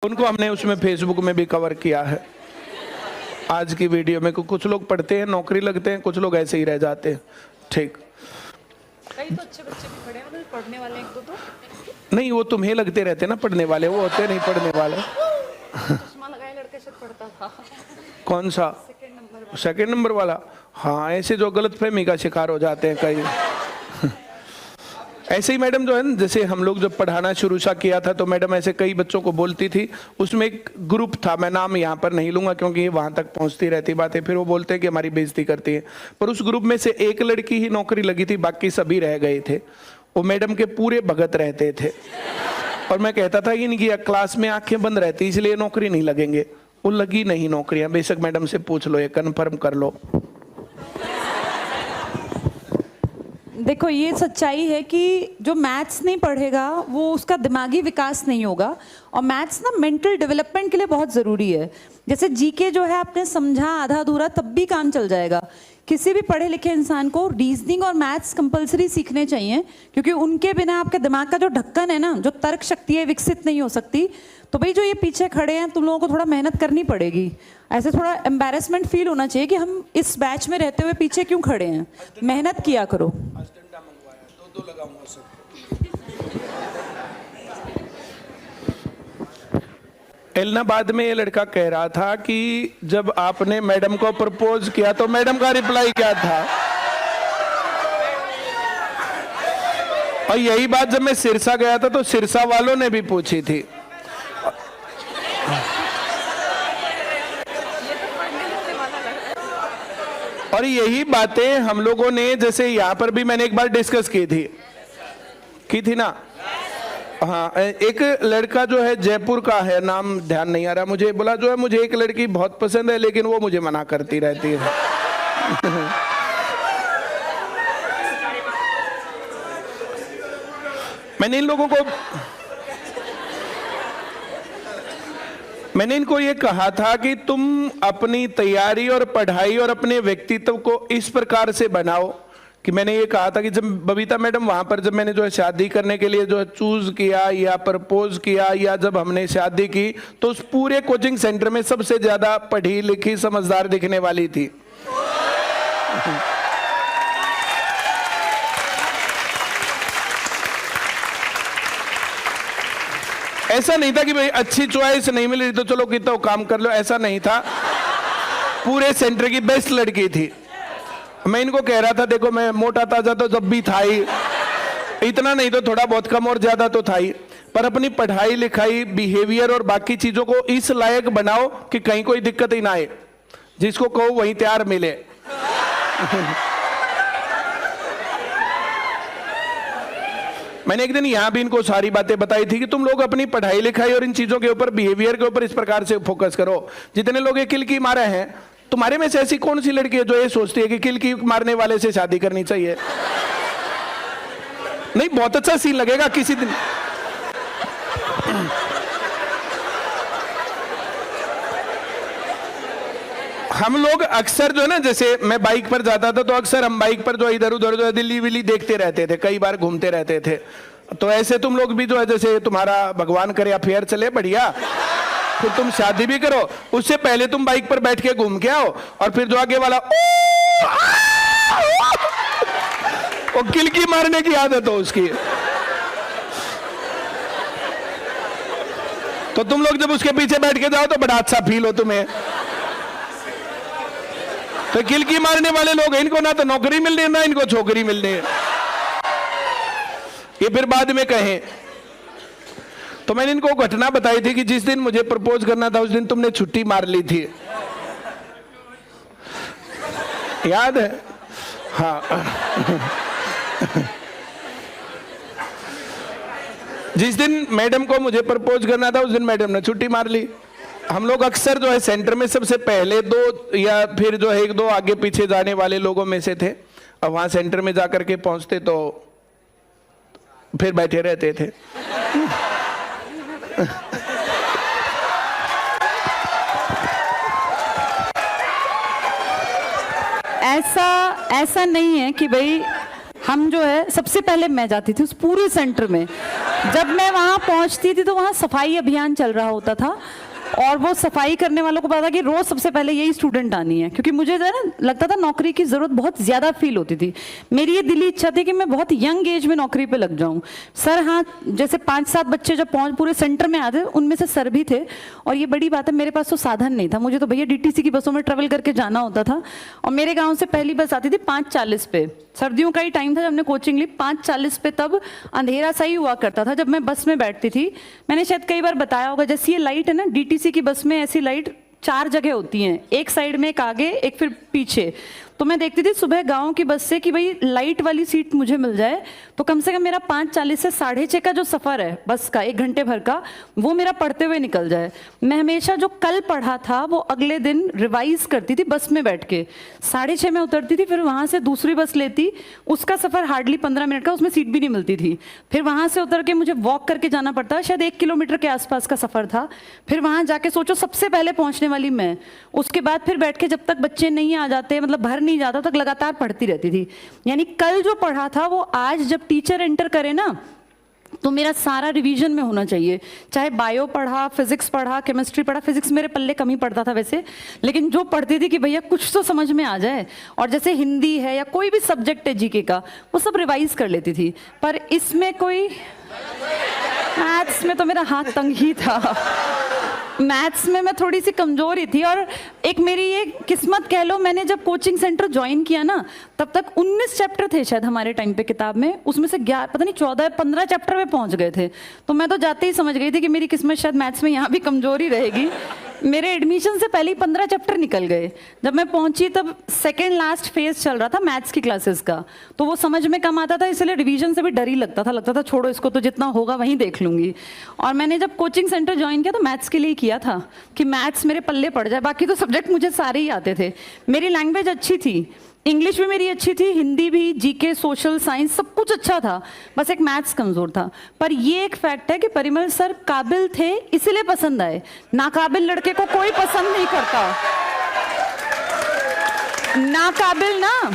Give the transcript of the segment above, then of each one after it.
उनको हमने उसमें फेसबुक में भी कवर किया है आज की वीडियो में। कुछ लोग पढ़ते हैं, नौकरी लगते हैं, कुछ लोग ऐसे ही रह जाते हैं। ठीक, कई तो अच्छे बच्चे भी खड़े हैं, मतलब पढ़ने वाले एक दो तो नहीं, वो तुम्हें लगते रहते ना पढ़ने वाले, वो होते नहीं पढ़ने वाले। चश्मा लगाए लड़के से पढ़ता था। कौन सा? सेकंड नंबर वाला। हाँ, ऐसे जो गलतफहमी का शिकार हो जाते हैं कई। ऐसे ही मैडम जो है ना, जैसे हम लोग जब पढ़ाना शुरू सा किया था तो मैडम ऐसे कई बच्चों को बोलती थी। उसमें एक ग्रुप था, मैं नाम यहाँ पर नहीं लूंगा क्योंकि ये वहां तक पहुंचती रहती बातें, फिर वो बोलते हैं कि हमारी बेइज्जती करती है। पर उस ग्रुप में से एक लड़की ही नौकरी लगी थी, बाकी सभी रह गए थे। वो मैडम के पूरे भगत रहते थे और मैं कहता था कि इनकी क्लास में आंखें बंद रहती इसलिए नौकरी नहीं लगेंगे। वो लगी नहीं नौकरियां, बेशक मैडम से पूछ लो, ये कन्फर्म कर लो। देखो, ये सच्चाई है कि जो मैथ्स नहीं पढ़ेगा वो उसका दिमागी विकास नहीं होगा। और मैथ्स ना मेंटल डेवलपमेंट के लिए बहुत ज़रूरी है। जैसे जीके जो है आपने समझा आधा अधूरा तब भी काम चल जाएगा। किसी भी पढ़े लिखे इंसान को रीजनिंग और मैथ्स कंपलसरी सीखने चाहिए, क्योंकि उनके बिना आपके दिमाग का जो ढक्कन है ना, जो तर्क शक्ति है, विकसित नहीं हो सकती। तो भाई जो ये पीछे खड़े हैं, तुम लोगों को थोड़ा मेहनत करनी पड़ेगी। ऐसे थोड़ा एम्बैरेसमेंट फील होना चाहिए कि हम इस बैच में रहते हुए पीछे क्यों खड़े हैं। मेहनत किया करो। इलाहाबाद में ये लड़का कह रहा था कि जब आपने मैडम को प्रपोज किया तो मैडम का रिप्लाई क्या था। और यही बात जब मैं सिरसा गया था तो सिरसा वालों ने भी पूछी थी। और यही बातें हम लोगों ने, जैसे यहाँ पर भी मैंने एक बार डिस्कस की थी ना। हाँ, एक लड़का जो है जयपुर का है, नाम ध्यान नहीं आ रहा मुझे, बोला जो है मुझे एक लड़की बहुत पसंद है लेकिन वो मुझे मना करती रहती है। मैंने इनको ये कहा था कि तुम अपनी तैयारी और पढ़ाई और अपने व्यक्तित्व को इस प्रकार से बनाओ कि मैंने ये कहा था कि जब बबीता मैडम वहां पर, जब मैंने जो है शादी करने के लिए जो है चूज किया या प्रपोज किया या जब हमने शादी की, तो उस पूरे कोचिंग सेंटर में सबसे ज्यादा पढ़ी लिखी समझदार दिखने वाली थी। ऐसा नहीं था कि भाई अच्छी चॉइस नहीं मिली तो चलो कितना काम कर लो, ऐसा नहीं था। पूरे सेंटर की बेस्ट लड़की थी। मैं इनको कह रहा था, देखो मैं मोटा ताजा तो जब भी था ही, इतना नहीं तो थोड़ा बहुत कम और ज्यादा तो था ही, पर अपनी पढ़ाई लिखाई, बिहेवियर और बाकी चीजों को इस लायक बनाओ कि कहीं कोई दिक्कत ही ना आए, जिसको कहो वहीं तैयार मिले। मैंने एक दिन यहां भी इनको सारी बातें बताई थी कि तुम लोग अपनी पढ़ाई लिखाई और इन चीजों के ऊपर, बिहेवियर के ऊपर इस प्रकार से फोकस करो। जितने लोग ये किलकी मारे हैं, तुम्हारे में से ऐसी कौन सी लड़की है जो ये सोचती है कि किलकी मारने वाले से शादी करनी चाहिए? नहीं, बहुत अच्छा सीन लगेगा किसी दिन। हम लोग अक्सर जो है ना, जैसे मैं बाइक पर जाता था तो अक्सर हम बाइक पर जो इधर उधर जो है दिल्ली विल्ली देखते रहते थे, कई बार घूमते रहते थे। तो ऐसे तुम लोग भी जो है, जैसे तुम्हारा भगवान करे अफेयर चले बढ़िया, फिर तुम शादी भी करो, उससे पहले तुम बाइक पर बैठ के घूम के आओ और फिर जो आगे वाला वो किलकी मारने की आदत हो उसकी। तो तुम लोग जब उसके पीछे बैठ के जाओ तो बड़ा अच्छा फील हो तुम्हें। तो किलकी मारने वाले लोग, इनको ना तो नौकरी मिल रही है ना इनको छोकरी मिल रही है, ये फिर बाद में कहें। तो मैंने इनको घटना बताई थी कि जिस दिन मुझे प्रपोज करना था उस दिन तुमने छुट्टी मार ली थी, याद है? हाँ। जिस दिन मैडम को मुझे प्रपोज करना था उस दिन मैडम ने छुट्टी मार ली। हम लोग अक्सर जो है सेंटर में सबसे पहले दो या फिर जो है एक दो आगे पीछे जाने वाले लोगों में से थे। अब वहां सेंटर में जाकर के पहुंचते तो फिर बैठे रहते थे। ऐसा नहीं है कि भाई हम जो है, सबसे पहले मैं जाती थी उस पूरे सेंटर में। जब मैं वहां पहुंचती थी तो वहां सफाई अभियान चल रहा होता था और वो सफाई करने वालों को पता था कि रोज सबसे पहले यही स्टूडेंट आनी है, क्योंकि मुझे जो है ना लगता था नौकरी की जरूरत बहुत ज्यादा फील होती थी। मेरी ये दिली इच्छा थी कि मैं बहुत यंग एज में नौकरी पे लग जाऊं। सर हाँ, जैसे 5-7 बच्चे जब पूरे सेंटर में आते उनमें से सर भी थे। और ये बड़ी बात है, मेरे पास तो साधन नहीं था, मुझे तो भैया डीटीसी की बसों में ट्रेवल करके जाना होता था। और मेरे गाँव से पहली बस आती थी 5:40 पे, सर्दियों का ही टाइम था जब हमने कोचिंग ली। 5:40 पे तब अंधेरा सा ही हुआ करता था जब मैं बस में बैठती थी। मैंने शायद कई बार बताया होगा, जैसे ये लाइट है ना डीटीसी की बस में, ऐसी लाइट 4 जगह होती हैं, एक साइड में, एक आगे, एक फिर पीछे। तो मैं देखती थी सुबह गांव की बस से कि भाई लाइट वाली सीट मुझे मिल जाए तो कम से कम मेरा 5:40 से 6:30 का जो सफ़र है बस का, 1 घंटे भर का, वो मेरा पढ़ते हुए निकल जाए। मैं हमेशा जो कल पढ़ा था वो अगले दिन रिवाइज करती थी बस में बैठ के। 6:30 में उतरती थी, फिर वहाँ से दूसरी बस लेती, उसका सफ़र हार्डली 15 मिनट का, उसमें सीट भी नहीं मिलती थी। फिर वहाँ से उतर के मुझे वॉक करके जाना पड़ता, शायद 1 किलोमीटर के आसपास का सफ़र था। फिर वहाँ जाके सोचो सबसे पहले पहुँचने वाली मैं, उसके बाद फिर बैठ के जब तक बच्चे नहीं आ जाते, मतलब भर नहीं जाता, तक लगातार पढ़ती रहती थी। यानी कल जो पढ़ा था वो आज जब टीचर एंटर करे ना तो मेरा सारा रिवीजन में होना चाहिए। चाहे बायो पढ़ा, फिजिक्स पढ़ा, केमिस्ट्री पढ़ा, फिजिक्स मेरे पल्ले कम ही पढ़ता था वैसे, लेकिन जो पढ़ती थी कि भैया कुछ तो समझ में आ जाए। और जैसे हिंदी है या कोई भी सब्जेक्ट है जीके का, वो सब रिवाइज कर लेती थी। पर इसमें कोई, मैथ्स में तो मेरा हाथ तंग ही था। मैथ्स में मैं थोड़ी सी कमजोर ही थी। और एक मेरी ये किस्मत कह लो, मैंने जब कोचिंग सेंटर ज्वाइन किया ना तब तक 19 चैप्टर थे शायद हमारे टाइम पे किताब में, उसमें से 11 पता नहीं 14-15 चैप्टर में पहुंच गए थे। तो मैं तो जाते ही समझ गई थी कि मेरी किस्मत शायद मैथ्स में यहाँ भी कमजोर ही रहेगी। मेरे एडमिशन से पहले ही 15 चैप्टर निकल गए। जब मैं पहुंची तब सेकेंड लास्ट फेज चल रहा था मैथ्स की क्लासेस का, तो वो समझ में कम आता था, इसलिए रिवीजन से भी डर ही लगता था छोड़ो इसको, तो जितना होगा वहीं देख लूंगी। और मैंने जब कोचिंग सेंटर ज्वाइन किया तो मैथ्स के लिए किया था कि मैथ्स मेरे पल्ले पड़ जाए, बाकी तो सब्जेक्ट मुझे सारे ही आते थे। मेरी लैंग्वेज अच्छी थी, इंग्लिश भी मेरी अच्छी थी, हिंदी भी, जीके, सोशल साइंस सब कुछ अच्छा था, बस एक मैथ्स कमजोर था। पर ये एक फैक्ट है कि परिमल सर काबिल थे इसलिए पसंद आए, नाकाबिल लड़के को कोई पसंद नहीं करता। नाकाबिल ना,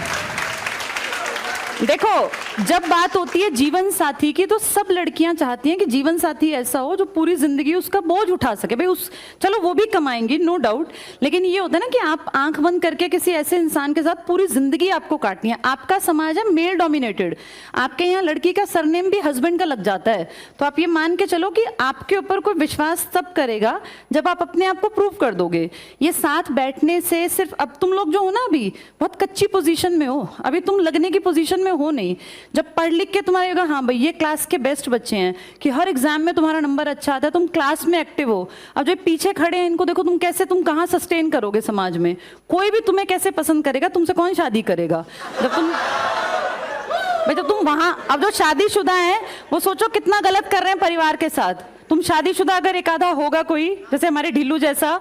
देखो जब बात होती है जीवन साथी की तो सब लड़कियां चाहती हैं कि जीवन साथी ऐसा हो जो पूरी जिंदगी उसका बोझ उठा सके। भाई उस चलो वो भी कमाएंगी नो डाउट, लेकिन ये होता है ना कि आप आंख बंद करके किसी ऐसे इंसान के साथ पूरी जिंदगी आपको काटनी है। आपका समाज है मेल डोमिनेटेड, आपके यहाँ लड़की का सरनेम भी हस्बैंड का लग जाता है, तो आप ये मान के चलो कि आपके ऊपर कोई विश्वास तब करेगा जब आप अपने आप को प्रूव कर दोगे। ये साथ बैठने से सिर्फ, अब तुम लोग जो हो ना अभी बहुत कच्ची पोजीशन में हो, अभी तुम लगने की पोजीशन में हो नहीं। जब पढ़ लिख के तुम्हारे होगा हाँ भाई ये क्लास के बेस्ट बच्चे हैं कि हर एग्जाम में तुम्हारा नंबर अच्छा आता है, तुम क्लास में एक्टिव हो, अब जो पीछे खड़े हैं इनको देखो तुम कैसे, तुम कहाँ सस्टेन करोगे समाज में, कोई भी तुम्हें कैसे पसंद करेगा, तुमसे कौन शादी करेगा जब तुम भाई जब तुम वहां, अब जो शादीशुदा हैं वो सोचो कितना गलत कर रहे हैं परिवार के साथ। तुम शादीशुदा अगर एक आधा होगा कोई जैसे हमारे ढीलू जैसा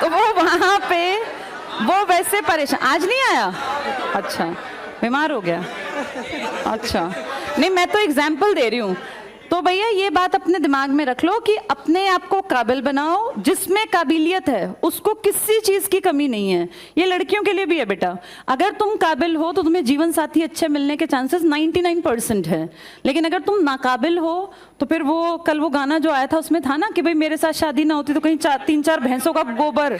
तो वो वहां पे वो वैसे परेशान, आज नहीं आया, अच्छा बीमार हो गया, अच्छा नहीं मैं तो एग्जाम्पल दे रही हूँ। तो भैया ये बात अपने दिमाग में रख लो कि अपने आप को काबिल बनाओ, जिसमें काबिलियत है उसको किसी चीज की कमी नहीं है। ये लड़कियों के लिए भी है बेटा, अगर तुम काबिल हो तो तुम्हें जीवन साथी अच्छे मिलने के चांसेस 99% है, लेकिन अगर तुम नाकाबिल हो तो फिर वो कल वो गाना जो आया था उसमें था ना कि भाई मेरे साथ शादी ना होती तो कहीं 3-4 भैंसों का गोबर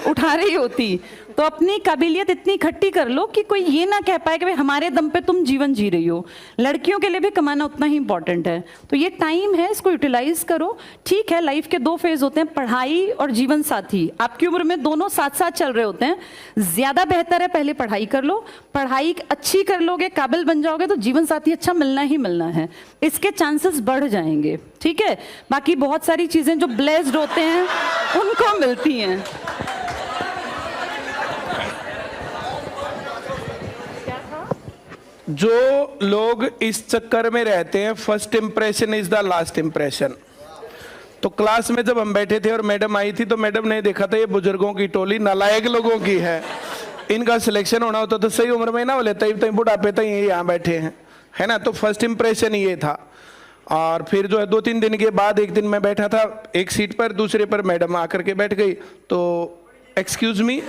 उठा रही होती। तो अपनी काबिलियत इतनी इकट्ठी कर लो कि कोई ये ना कह पाए कि भाई हमारे दम पे तुम जीवन जी रही हो। लड़कियों के लिए भी कमाना उतना ही इंपॉर्टेंट है, तो ये टाइम है इसको यूटिलाइज करो। ठीक है लाइफ के 2 फेज होते हैं, पढ़ाई और जीवन साथी, आपकी उम्र में दोनों साथ साथ चल रहे होते हैं। ज्यादा बेहतर है पहले पढ़ाई कर लो, पढ़ाई अच्छी कर लोगे, काबिल बन जाओगे तो जीवन साथी अच्छा मिलना ही मिलना है, इसके चांसेस बढ़ जाएंगे। ठीक है, बाकी बहुत सारी चीजें जो ब्लेस्ड होते हैं उनको मिलती हैं। जो लोग इस चक्कर में रहते हैं first impression is the last impression. तो क्लास में जब हम बैठे थे और मैडम आई थी तो मैडम ने देखा था ये बुजुर्गों की टोली नालायक लोगों की है, इनका सिलेक्शन होना होता तो सही उम्र में ना बोले तभी बुढ़ापे तक ये यहाँ बैठे हैं, है ना। तो फर्स्ट इंप्रेशन ये था। और फिर जो है 2-3 दिन के बाद एक दिन मैं बैठा था एक सीट पर, दूसरे पर मैडम आकर के बैठ गई, तो एक्सक्यूज मी,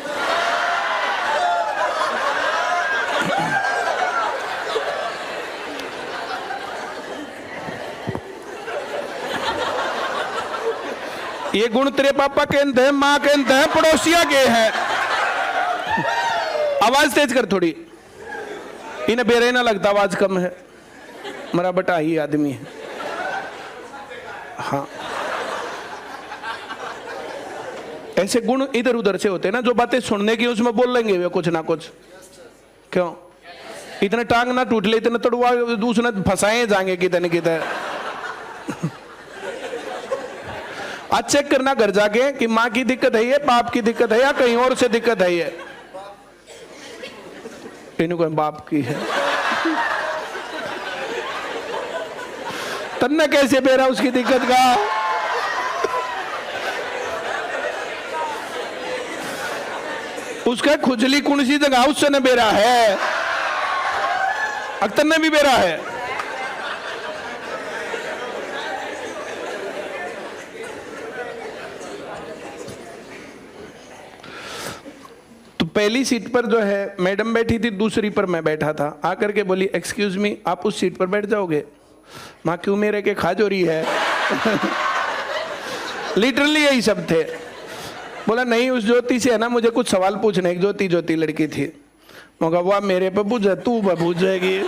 ये गुण तेरे पापा के अंदर है, माँ के अंदर है, पड़ोसिया के है। आवाज तेज कर थोड़ी, इन्हें बेरे ना लगता आवाज कम है, मेरा बटा ही आदमी है। हाँ, ऐसे गुण इधर उधर से होते हैं ना, जो बातें सुनने की उसमें बोल लेंगे वे कुछ ना कुछ। क्यों इतने टांग ना टूट ले, इतने तड़ुआ दूसरे फंसाए जाएंगे किधर न किधर। आज चेक करना घर जाके कि माँ की दिक्कत है ये, बाप की दिक्कत है या कहीं और से दिक्कत है ये। इनको बाप की है, तन्ने कैसे बेरा उसकी दिक्कत का। उसका खुजली कौन सी जगह उससे न बेरा है, अख्तर ने भी बेरा है। तो पहली सीट पर जो है मैडम बैठी थी, दूसरी पर मैं बैठा था। आकर के बोली एक्सक्यूज मी, आप उस सीट पर बैठ जाओगे? माँ क्यों, मेरे के खा जोरी है। लिटरली यही सब थे। बोला नहीं, उस ज्योति से है ना मुझे कुछ सवाल पूछने। एक ज्योति लड़की थी, मगर वाह मेरे पे पूछे, तू पूछ जाएगी।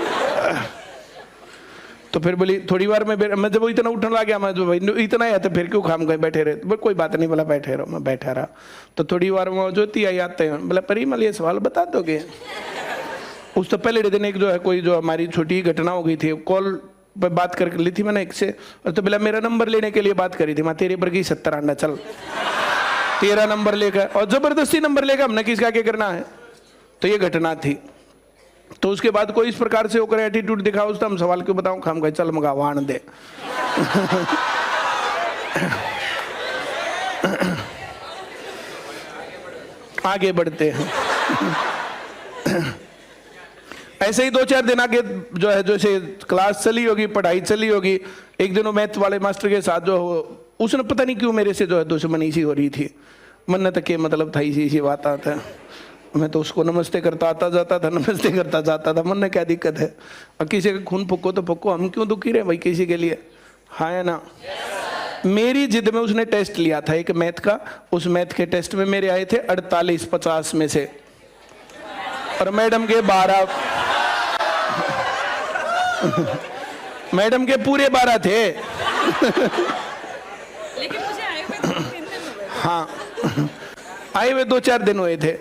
तो फिर बोली थोड़ी बार मैं जब वो इतना उठने लग गया, मैं जो भाई इतना है तो फिर क्यों खाम गए बैठे रहे। तो कोई बात नहीं, बोला बैठे रहो। मैं बैठा रहा। तो थोड़ी बार वो ज्योति आई आते हैं, बोला परिमल ये सवाल बता दोगे? उस तो पहले दिन एक जो है कोई जो हमारी छोटी घटना हो गई थी, कॉल पर बात कर ली थी मैंने एक से, और तो बोला मेरा नंबर लेने के लिए बात करी थी। मैं तेरे पर की 70 आना, चल तेरा नंबर लेकर, और जबरदस्ती नंबर लेकर हमने किसका क्या करना है। तो ये घटना थी। तो उसके बाद कोई इस प्रकार से होकर एटीट्यूड दिखा, उस हम सवाल क्यों बताऊं, खाम गए, चल मगा वाण दे। आगे बढ़ते हैं। ऐसे ही 2-4 दिन आगे जो है, जैसे क्लास चली होगी, पढ़ाई चली होगी, एक दिन वो मैथ वाले मास्टर के साथ जो उसने पता नहीं क्यों मेरे से जो है दुश्मनी सी हो रही थी। मन तक के मतलब था इसी बात आता। मैं तो उसको नमस्ते करता आता जाता था, नमस्ते करता जाता था। मन में क्या दिक्कत है, और किसी का खून फूको तो फूको, हम क्यों दुखी रहे भाई किसी के लिए, हाँ है ना। मेरी जिद में उसने टेस्ट लिया था एक मैथ का, उस मैथ के टेस्ट में मेरे आए थे 48-50 में से, और मैडम के 12। मैडम के पूरे 12 थे। लेकिन मुझे आए हुए 2-3 दिन हुए। हाँ, आए हुए 2-4 दिन हुए थे।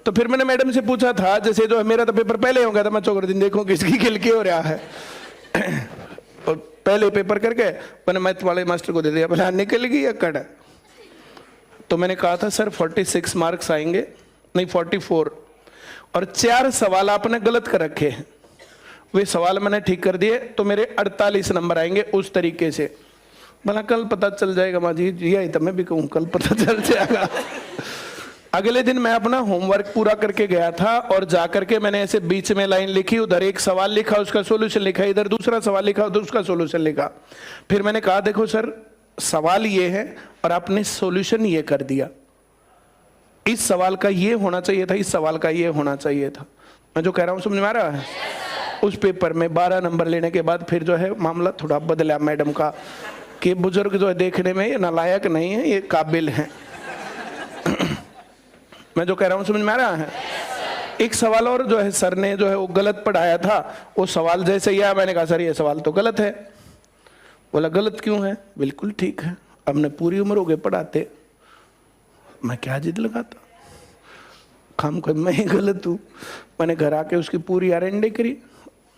तो फिर मैंने मैडम से पूछा था, जैसे जो मेरा तो पेपर पहले हो गया था, मैं चौकर दिन देखूं किसकी खिल के हो रहा है। और पहले पेपर करके मैंने मैथ वाले मास्टर को दे दिया, बोला निकल गई अकड़। तो मैंने कहा था सर 46 मार्क्स आएंगे, नहीं 44, और 4 सवाल आपने गलत कर रखे हैं, वे सवाल मैंने ठीक कर दिए तो मेरे 48 नंबर आएंगे उस तरीके से। बोला कल पता चल जाएगा माँ जी, यही तो मैं भी कहूँ, कल पता चल जाएगा। अगले दिन मैं अपना होमवर्क पूरा करके गया था, और जाकर के मैंने ऐसे बीच में लाइन लिखी, उधर एक सवाल लिखा उसका सॉल्यूशन लिखा, इधर दूसरा सवाल लिखा उधर उसका सॉल्यूशन लिखा। फिर मैंने कहा देखो सर सवाल ये है और आपने सॉल्यूशन ये कर दिया, इस सवाल का ये होना चाहिए था, इस सवाल का ये होना चाहिए था। मैं जो कह रहा हूँ समझ में आ रहा है। उस पेपर में 12 नंबर लेने के बाद फिर जो है मामला थोड़ा बदला मैडम का, कि बुजुर्ग जो है देखने में ये नालायक नहीं है, ये काबिल हैं। मैं जो कह रहा हूँ समझ में आ रहा है। एक सवाल और जो है सर ने जो है वो गलत पढ़ाया था, वो सवाल जैसे ही आया मैंने कहा सर ये सवाल तो गलत है। बोला गलत क्यों है? बिल्कुल ठीक है, हमने पूरी उम्र हो गए पढ़ाते, मैं क्या जिद लगाता, खाम को मैं ही गलत हूँ। मैंने घर आके उसकी पूरी R&D करी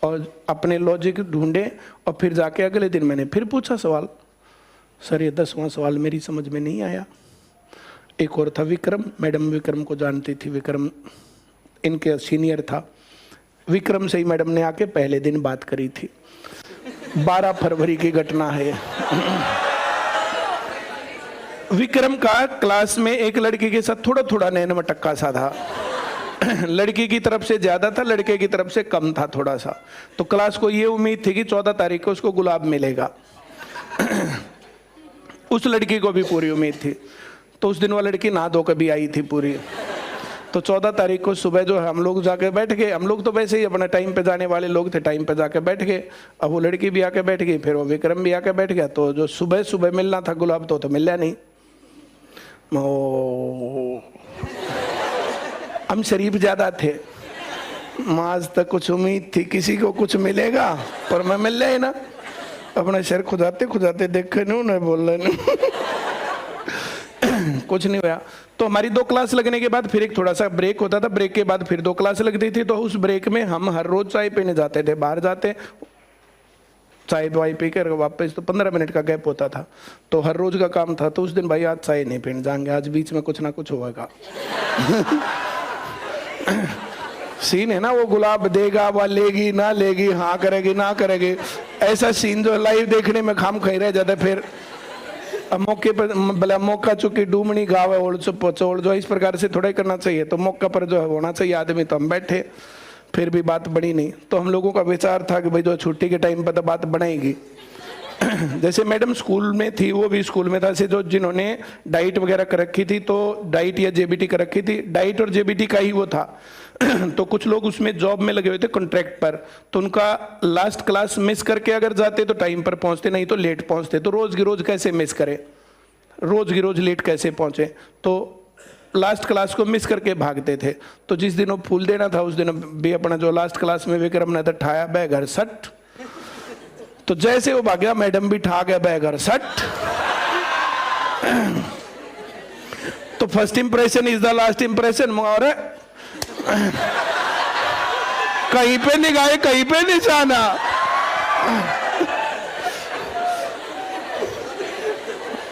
और अपने लॉजिक ढूंढे, और फिर जाके अगले दिन मैंने फिर पूछा सवाल। सर ये 10वां सवाल मेरी समझ में नहीं आया। एक और था विक्रम, मैडम विक्रम को जानती थी, विक्रम इनके सीनियर था। विक्रम से ही मैडम ने आके पहले दिन बात करी थी। 12 फरवरी की घटना है। विक्रम का क्लास में एक लड़की के साथ थोड़ा थोड़ा नैन मटक्का सा था। लड़की की तरफ से ज्यादा था, लड़के की तरफ से कम था थोड़ा सा। तो क्लास को ये उम्मीद थी कि 14 तारीख को उसको गुलाब मिलेगा। उस लड़की को भी पूरी उम्मीद थी। तो उस दिन वो लड़की नहा धो के भी आई थी पूरी। तो 14 तारीख को सुबह जो है हम लोग जाके बैठ गए। हम लोग तो वैसे ही अपने टाइम पे जाने वाले लोग थे, टाइम पे जाके बैठ गए। अब वो लड़की भी आके बैठ गई, फिर वो विक्रम भी आके बैठ गया। तो जो सुबह सुबह मिलना था गुलाब तो मिला नहीं। ओ, हम शरीफ ज्यादा थे, आज तक कुछ उम्मीद थी किसी को कुछ मिलेगा, पर मैं मिल जाए ना, अपना सिर खुदाते खुदाते देखे नहीं बोल रहे कुछ नहीं हुआ। तो हमारी 2 क्लास लगने के बाद फिर एक थोड़ा सा ब्रेक होता था, ब्रेक के बाद फिर 2 क्लास लगती थी। तो उस ब्रेक में हम हर रोज चाय पीने जाते थे, बाहर जाते, चाय दवाई पी कर वापस, तो 15 मिनट का गैप होता था। तो हर रोज का काम था। तो उस दिन भाई आज चाय नहीं पीने जाएंगे, आज बीच में कुछ ना कुछ होगा। सीन है ना, वो गुलाब देगा, वह लेगी ना लेगी, हाँ करेगी ना करेगी, ऐसा सीन जो लाइव देखने में खाम खाई रह जाता। फिर मौके पर भला मौका चुकी डूमनी गावे ओढ़ चुप चोड़, जो इस प्रकार से थोड़ा ही करना चाहिए। तो मौका पर जो है होना चाहिए आदमी। तो हम बैठे, फिर भी बात बनी नहीं। तो हम लोगों का विचार था कि भाई जो छुट्टी के टाइम पर तो बात बढ़ेगी। जैसे मैडम स्कूल में थी, वो भी स्कूल में था, से जो जिन्होंने डाइट वगैरह कर रखी थी, तो डाइट या जेबीटी कर रखी थी, डाइट और जेबीटी का ही वो था। तो कुछ लोग उसमें जॉब में लगे हुए थे कॉन्ट्रैक्ट पर, तो उनका लास्ट क्लास मिस करके अगर जाते तो टाइम पर पहुंचते, नहीं तो लेट पहुंचते। तो रोज की रोज कैसे मिस करें, रोज की रोज लेट कैसे पहुंचे, तो लास्ट क्लास को मिस करके भागते थे। तो जिस दिन वो फूल देना था उस दिन भी अपना जो लास्ट क्लास में विक्रम ने तो ठाया बे घर सट। तो जैसे वो भाग्या मैडम भी ठा गया बे घर सट। तो first impression is the last impression. और कहीं पे निगाहे कहीं पे निशाना।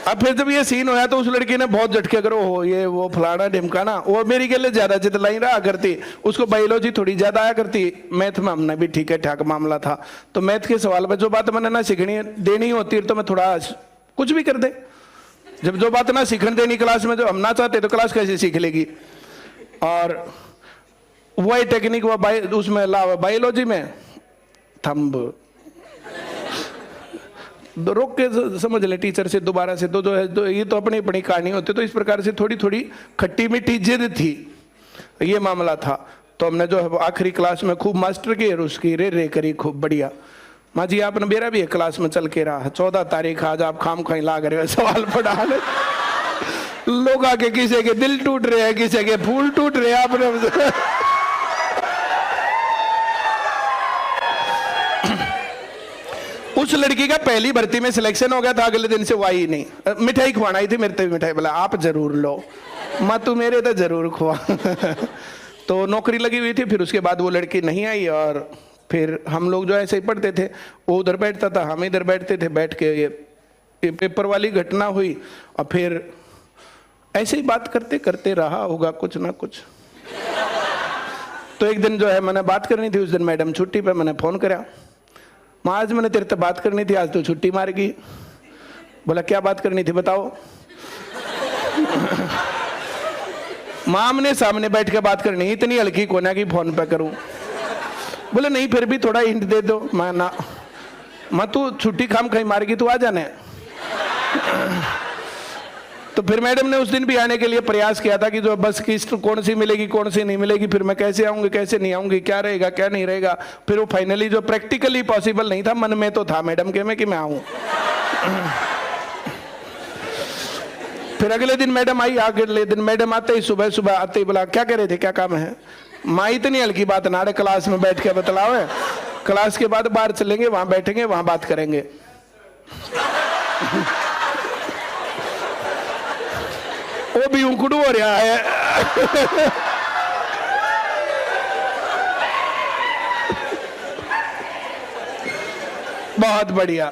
अब फिर जब ये सीन होया तो उस लड़की ने बहुत झटके करो हो ये वो फलाना ढिमकाना, वो मेरी के लिए ज्यादा चितलाई रहा करती, उसको बायोलॉजी थोड़ी ज्यादा आया करती, मैथ में हमने भी ठीक है ठाक मामला था। तो मैथ के सवाल में जो बात मैंने ना सीखनी देनी होती है तो मैं थोड़ा कुछ भी कर दे। जब जो बात ना सीखने देनी क्लास में, जो हम ना चाहते तो क्लास कैसे सीख लेगी। और वही टेक्निक वो उसमें बायोलॉजी में थंब रोक के समझ ले टीचर से दोबारा से। तो जो है तो ये तो अपनी अपनी कहानी होती। तो इस प्रकार से थोड़ी थोड़ी खट्टी मीठी जिद थी, ये मामला था। तो हमने जो है आखिरी क्लास में खूब मास्टर की उसकी रे करी खूब बढ़िया। माँ जी आपने मेरा भी एक क्लास में चल के रहा, 14 तारीख आज आप खाम खाई लाग रहे हो सवाल पढ़ा लोग आके किसी के दिल टूट रहे हैं, किसी के फूल टूट रहे हैं। आपने उस लड़की का पहली भर्ती में सिलेक्शन हो गया था, अगले दिन से वो आई नहीं। मिठाई खुआना आई थी मेरे से, मिठाई बोला आप जरूर लो, माँ तू मेरे तो जरूर खुआ। तो नौकरी लगी हुई थी। फिर उसके बाद वो लड़की नहीं आई और फिर हम लोग जो ऐसे ही पढ़ते थे, वो उधर बैठता था, हम इधर बैठते थे। बैठ के ये पेपर वाली घटना हुई और फिर ऐसे ही बात करते करते रहा होगा कुछ ना कुछ। तो एक दिन जो है मैंने बात करनी थी, उस दिन मैडम छुट्टी पे, मैंने फोन करा, माँ आज मैंने तेरे से बात करनी थी, आज तो छुट्टी मार गई। बोला क्या बात करनी थी बताओ। माँ हमने सामने बैठ के बात करनी, इतनी हल्की कोना की फोन पे करूं। बोले नहीं फिर भी थोड़ा हिंट दे दो। मैं ना माँ तू छुट्टी खाम कहीं मार गई, तू आ जाने। तो फिर मैडम ने उस दिन भी आने के लिए प्रयास किया था कि जो बस किस्त कौन सी मिलेगी कौन सी नहीं मिलेगी, फिर मैं कैसे आऊंगी कैसे नहीं आऊंगी, क्या रहेगा क्या नहीं रहेगा। फिर वो फाइनली जो प्रैक्टिकली पॉसिबल नहीं था, मन में तो था मैडम के में कि मैं आऊं। फिर अगले दिन मैडम आई, अगले दिन मैडम आते ही सुबह सुबह आते ही बोला क्या कह रहे थे, क्या काम है। माँ इतनी हल्की बात ना क्लास में बैठ के बतलाओ, क्लास के बाद बाहर चलेंगे, वहां बैठेंगे, वहां बात करेंगे। वो भी उकड़ू हो रहा है। बहुत बढ़िया।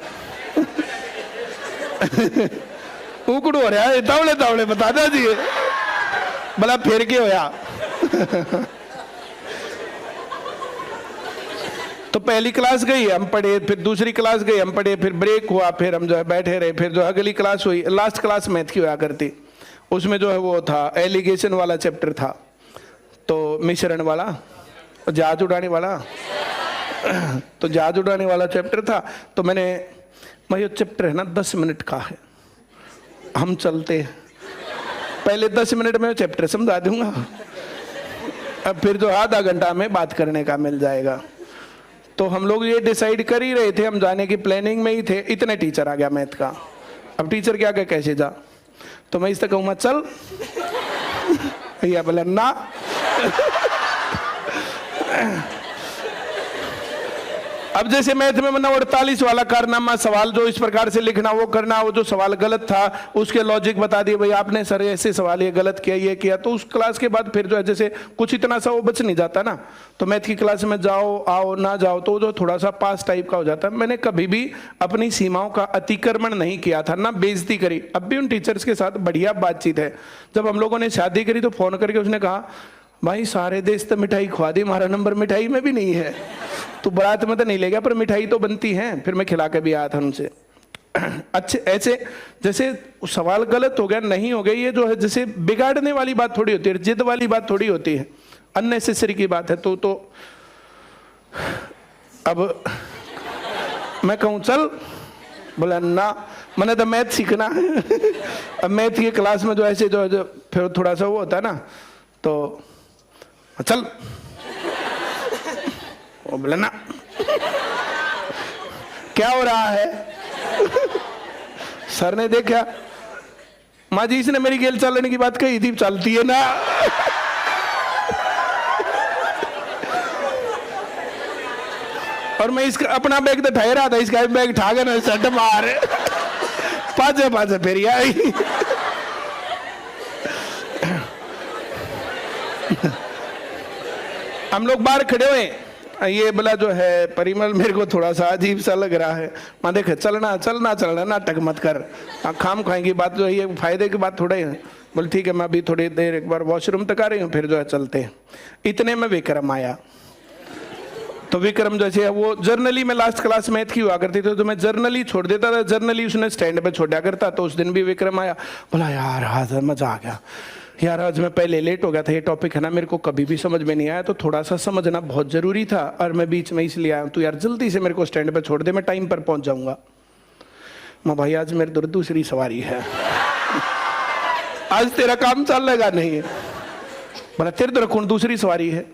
उकड़ू हो रहा है, तावड़े तावड़े बता दीजिए भला फिर क्या होया। तो पहली क्लास गई हम पढ़े, फिर दूसरी क्लास गई हम पढ़े, फिर ब्रेक हुआ, फिर हम जो है बैठे रहे। फिर जो अगली क्लास हुई, लास्ट क्लास मैथ की हुआ करती, उसमें जो है वो था एलिगेशन वाला चैप्टर था, तो मिश्रण वाला, जहाज उड़ाने वाला। तो जहाज उड़ाने वाला चैप्टर था। तो मैं ये चैप्टर है ना 10 मिनट का है, हम चलते पहले 10 मिनट में चैप्टर समझा दूंगा, अब फिर जो आधा घंटा में बात करने का मिल जाएगा। तो हम लोग ये डिसाइड कर ही रहे थे, हम जाने की प्लानिंग में ही थे, इतने टीचर आ गया मैथ का। अब टीचर क्या क्या कैसे जा। तो मैं इस तक कहूँगा चल, भैया बोला ना। अब जैसे मैथ में मैंने 48 वाला कारनामा सवाल जो इस प्रकार से लिखना वो करना, वो जो सवाल गलत था उसके लॉजिक बता दिए, भाई आपने सर ऐसे सवाल ये गलत किया ये किया। तो उस क्लास के बाद फिर जो है जैसे कुछ इतना सा वो बच नहीं जाता ना, तो मैथ की क्लास में जाओ आओ ना जाओ तो जो थोड़ा सा पास टाइप का हो जाता है। मैंने कभी भी अपनी सीमाओं का अतिक्रमण नहीं किया था, ना बेइज्जती करी। अब भी उन टीचर्स के साथ बढ़िया बातचीत है। जब हम लोगों ने शादी करी तो फोन करके उसने कहा भाई सारे देश तो मिठाई खुआ दी, हमारा नंबर मिठाई में भी नहीं है, तो बारात में तो नहीं ले गया पर मिठाई तो बनती है। फिर मैं खिला के भी आया था उनसे। अच्छे ऐसे जैसे सवाल गलत हो गया नहीं हो गया, ये जो है जैसे बिगाड़ने वाली बात थोड़ी होती है, जिद वाली बात थोड़ी होती है, अननेसेसरी की बात है। तो अब मैं कहूँ चल, बोला ना, मैंने तो मैथ सीखना है। अब मैथ की क्लास में जो ऐसे जो फिर थोड़ा सा वो होता है ना, तो चल, वो बोला ना। क्या हो रहा है? सर ने देखा, माँ जी इसने मेरी गेल चलने की बात कही थी, चलती है ना। और मैं इसका अपना बैग तो ठहरा था, इसका बैग ठा गया ना, सट मार पाँच पाँच फेरी आई। हम लोग बाहर खड़े हुए, ये बोला जो है परिमल मेरे को थोड़ा सा अजीब सा लग रहा है। मैं देखे चलना चलना चलना, नाटक मत कर, खाम खाएंगी बात जो है, ये फायदे की बात थोड़ा ही है। बोले ठीक है, मैं अभी थोड़ी देर एक बार वॉशरूम तक आ रही हूँ, फिर जो है चलते हैं। इतने में विक्रम आया। तो विक्रम जैसे वो जर्नली में लास्ट क्लास मैथ की हुआ करती थी, तो मैं जर्नली छोड़ देता था, जर्नली उसने स्टैंड पे छोड़ा करता। तो उस दिन भी विक्रम आया, बोला यार आज मजा आ गया यार, आज मैं पहले लेट हो गया था, ये टॉपिक है ना मेरे को कभी भी समझ में नहीं आया, तो थोड़ा सा समझना बहुत जरूरी था और मैं बीच में इसलिए आया, तो यार जल्दी से मेरे को स्टैंड पे छोड़ दे, मैं टाइम पर पहुंच जाऊंगा। मैं भाई आज मेरी दूसरी सवारी है, आज तेरा काम चलेगा नहीं। बोला तेरे तो कौन दूसरी सवारी है?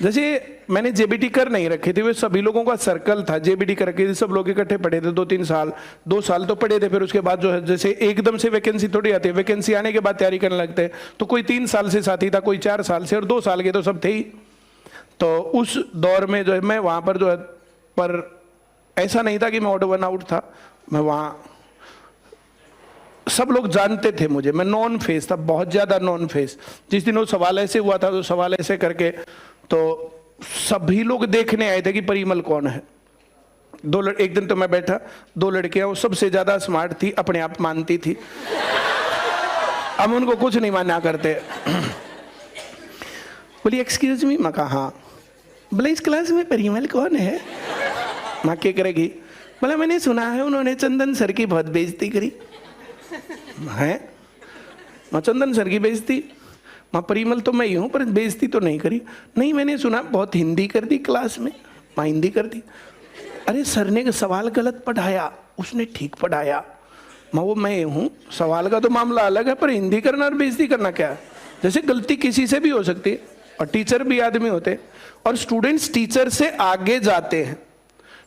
जैसे मैंने जेबीटी कर नहीं रखी थी, वे सभी लोगों का सर्कल था, जेबीटी कर रखी थी, सब लोग इकट्ठे पढ़े थे 2-3 साल, 2 साल तो पढ़े थे। फिर उसके बाद जो है जैसे एकदम से वैकेंसी थोड़ी आती है, वैकेंसी आने के बाद तैयारी करने लगते हैं। तो कोई 3 साल से साथी था, कोई 4 साल से, और 2 साल के तो सब थे ही। तो उस दौर में जो है मैं वहाँ पर जो है, पर ऐसा नहीं था कि मैं ऑड वन आउट था, मैं वहाँ सब लोग जानते थे मुझे, मैं नॉन फेस था, बहुत ज्यादा नॉन फेस। जिस दिन वो सवाल ऐसे हुआ था, तो सवाल ऐसे करके तो सभी लोग देखने आए थे कि परिमल कौन है। एक दिन तो मैं बैठा, 2 लड़कियां, वो सबसे ज्यादा स्मार्ट थी, अपने आप मानती थी, हम उनको कुछ नहीं माना करते। बोली एक्सक्यूज मी, मैं कहा हाँ। बोले इस क्लास में परिमल कौन है? माँ क्या करेगी? बोला मैंने सुना है उन्होंने चंदन सर की बहुत बेइज्जती करी है। माँ चंदन सर की बेइज्जती? माँ परिमल तो मैं ही हूँ, पर बेइज्जती तो नहीं करी। नहीं मैंने सुना बहुत हिंदी कर दी क्लास में। माँ हिंदी कर दी? अरे सर ने सवाल गलत पढ़ाया, उसने ठीक पढ़ाया। माँ वो मैं हूँ, सवाल का तो मामला अलग है, पर हिंदी करना और बेइज्जती करना क्या है? जैसे गलती किसी से भी हो सकती है, और टीचर भी आदमी होते हैं, और स्टूडेंट्स टीचर से आगे जाते हैं।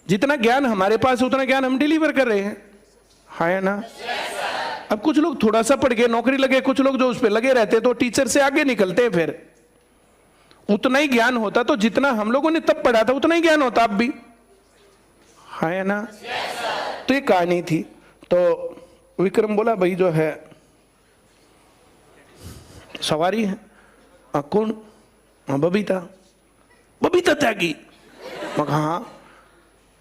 जितना ज्ञान हमारे पास है उतना ज्ञान हम डिलीवर कर रहे हैं, है ना? अब कुछ लोग थोड़ा सा पढ़ के नौकरी लगे, कुछ लोग जो उस पर लगे रहते तो टीचर से आगे निकलते हैं। फिर उतना ही ज्ञान होता, तो जितना हम लोगों ने तब पढ़ा था उतना ही ज्ञान होता अब भी, है ना? तो ये कहानी थी। तो विक्रम बोला भाई जो है सवारी है। कौन? बबीता। बबीता त्यागी? मैं कहा हाँ।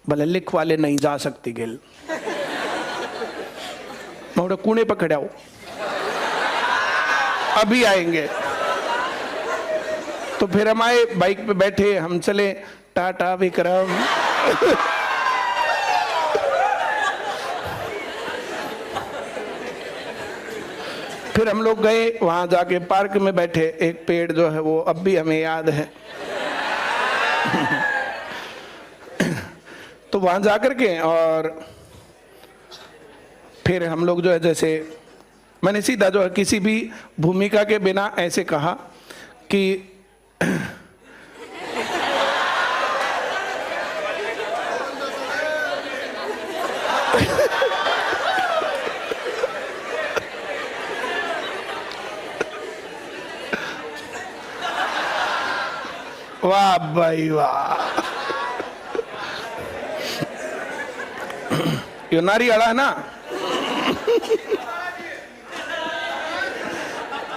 भले लिख वाले नहीं जा सकती गेल, मैं कूने पर खड़ा हूं, अभी आएंगे। तो फिर हम आए, बाइक पे बैठे, हम चले, टाटा विक्रम। फिर हम लोग गए, वहां जाके पार्क में बैठे, एक पेड़ जो है वो अब भी हमें याद है। तो वहां जाकर के और फिर हम लोग जो है जैसे मैंने सीधा जो है किसी भी भूमिका के बिना ऐसे कहा कि वाह भाई वाह, ये नारी अड़ा है ना,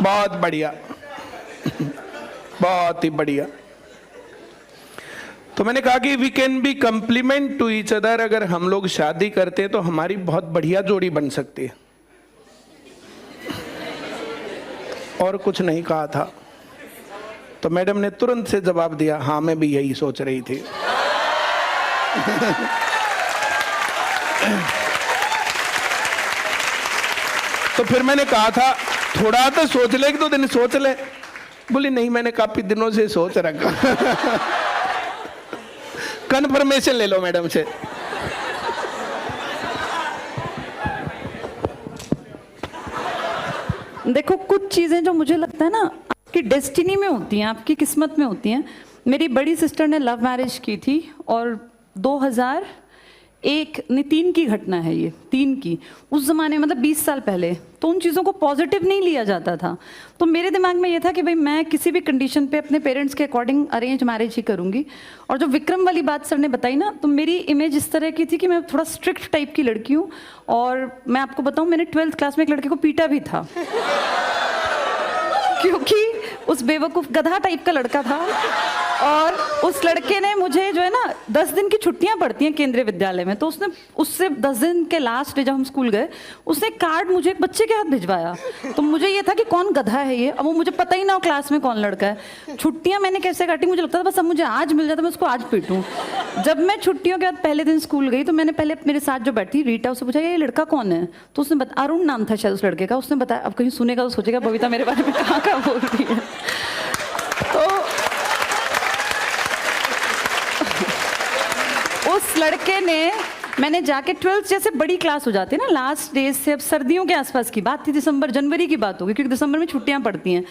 बहुत बढ़िया, बहुत ही बढ़िया। तो मैंने कहा कि we can be complement to each other. अगर हम लोग शादी करते हैं तो हमारी बहुत बढ़िया जोड़ी बन सकती है। और कुछ नहीं कहा था। तो मैडम ने तुरंत से जवाब दिया, हाँ मैं भी यही सोच रही थी। तो फिर मैंने कहा था थोड़ा तो सोच ले, 1-2 दिन सोच ले। बोली नहीं मैंने काफी दिनों से सोच रखा। कन्फर्मेशन ले लो मैडम से। देखो कुछ चीजें जो मुझे लगता है ना आपकी डेस्टिनी में होती हैं, आपकी किस्मत में होती हैं। मेरी बड़ी सिस्टर ने लव मैरिज की थी और 2003 की घटना है ये, 3 की, उस ज़माने मतलब 20 साल पहले, तो उन चीज़ों को पॉजिटिव नहीं लिया जाता था। तो मेरे दिमाग में ये था कि भाई मैं किसी भी कंडीशन पे अपने पेरेंट्स के अकॉर्डिंग अरेंज मैरिज ही करूँगी। और जो विक्रम वाली बात सर ने बताई ना, तो मेरी इमेज इस तरह की थी कि मैं थोड़ा स्ट्रिक्ट टाइप की लड़की हूँ। और मैं आपको बताऊँ, मैंने 12th क्लास में एक लड़के को पीटा भी था क्योंकि उस बेवकूफ़ गधा टाइप का लड़का था। और उस लड़के ने मुझे जो है ना 10 दिन की छुट्टियां पड़ती हैं केंद्रीय विद्यालय में, तो उसने उससे 10 दिन के लास्ट डे जब हम स्कूल गए, उसने कार्ड मुझे एक बच्चे के हाथ भिजवाया। तो मुझे ये था कि कौन गधा है ये, अब वो मुझे पता ही ना हो क्लास में कौन लड़का है। छुट्टियां मैंने कैसे काटी, मुझे लगता था बस अब मुझे आज मिल जाता मैं उसको आज पीटूं। जब मैं छुट्टियों के बाद पहले दिन स्कूल गई तो मैंने पहले मेरे साथ जो बैठी रीटा, उससे पूछा ये लड़का कौन है। तो उसने अरुण नाम था शायद उस लड़के का। उसने बताया, अब कहीं सुनेगा तो सोचेगा बबीता मेरे बारे में कहाँ कहाँ बोल रही है। तो उस लड़के ने, मैंने जाके 12th जैसे बड़ी क्लास हो जाती है ना लास्ट डेज से, अब सर्दियों के आसपास की बात थी, दिसंबर जनवरी की बात होगी क्योंकि दिसंबर में छुट्टियां पड़ती हैं।